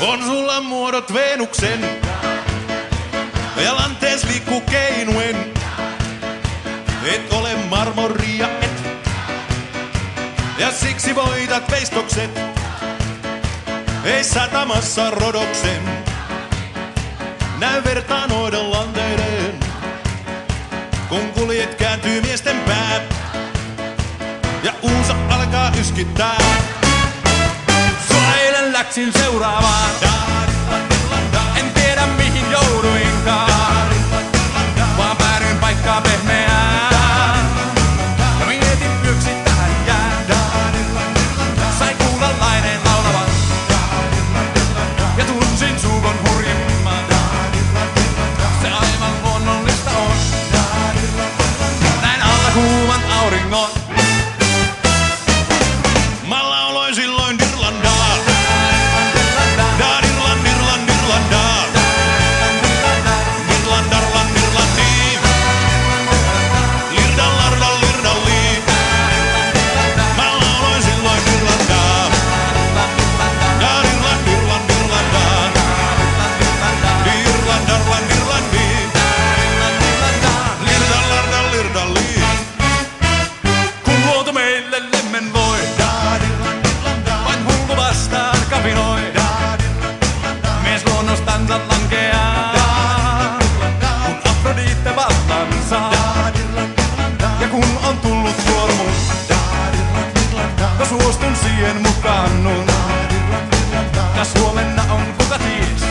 On sulla muodot Venuksen ja lantees liikkuu keinuen. Et ole marmoria, et. Ja siksi voitat veistokset. Ei satamassa rodoksen. Näy vertaa noiden lanteiden. Kun kuljet kääntyy miesten pää. Ja uusa alkaa yskittää. Sua eilen läksin seuraavaan. En tiedä mihin jouduinkaan. Vaan päädyin paikkaan pehmeään. Ja mietin yksi tähän jää. Sain kuulla laineen laulavan. Ja tunsin suukon hurjimman. Se aivan luonnollista on. Näin alla kuuman auringon. Mä lauloin silloin Dirlandaa. Dirlandaa. Dirlandarlan Dirlandiin. Lirdallardal Lirdalliin. Mä lauloin silloin Dirlandaa. Dirlandaa. Dirlandarlan Dirlandiin. Lirdallardal Lirdalliin. Kun luonto meille lemmen voi. Vain hullu vastaan kapinoi. Mies luonnostansa lankeaa. Kun Afrodite vallan saa. Ja kun on tullut kuormus. Ja suostun siihen mukaannun. Kas huomenna on kuka ties.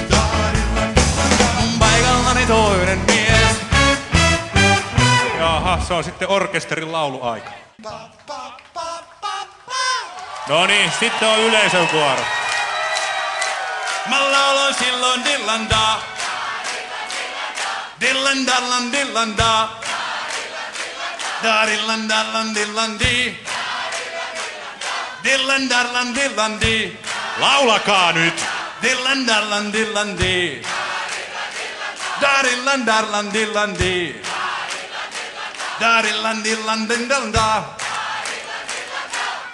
Paikallani toinen mies. Jaha, se on sitten orkesterin lauluaika. No niin, sitten on yleisön vuoro. Mä lauloin silloin Dirlandaa. Dirlandarlan Dirlandaa. Dirlandarlan Dirlandii. Dirlandarlan Dirlandii. Laulakaa nyt! Dirlandarlan Dirlandii. Dirlandarlan Dirlandii. Dirlandarlan Dirlandaa.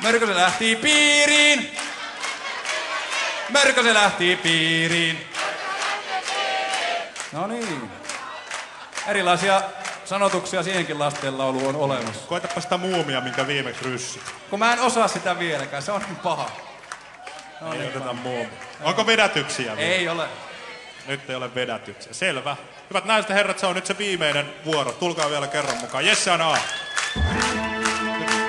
Mörkö se lähti piiriin. Mörkö se lähti piiriin. No niin. Erilaisia sanotuksia siihenkin lastenlauluun on olemassa. Koetapa sitä muumia, minkä viimeksi ryssit. Kun mä en osaa sitä vieläkään, se on niin paha. No Ei niin, oteta muumia. Onko vedätyksiä vielä? ei ole. Nyt ei ole vedätyksiä. Selvä. Hyvät naiset ja herrat, se on nyt se viimeinen vuoro. Tulkaa vielä kerran mukaan. Jesse on A.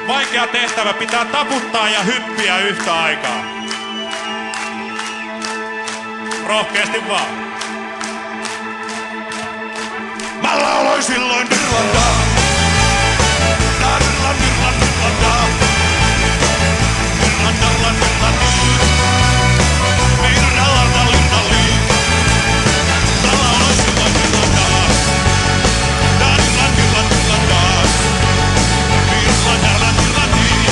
Vaikea tehtävä, pitää taputtaa ja hyppiä yhtä aikaa. Rohkeasti vaan. Mä lauloin silloin Dirlandaa. Dirlandaa. Dirlandarlan Dirlandiin. Dirlandarlan Dirlandiin. Mä lauloin silloin Dirlandaa. Dirlandarlan Dirlandaa. Dirlandarlan Dirlandiin.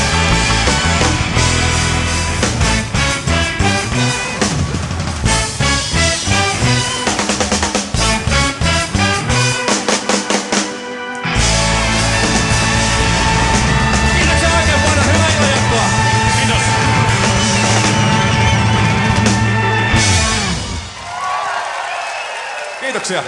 Kiitoksia.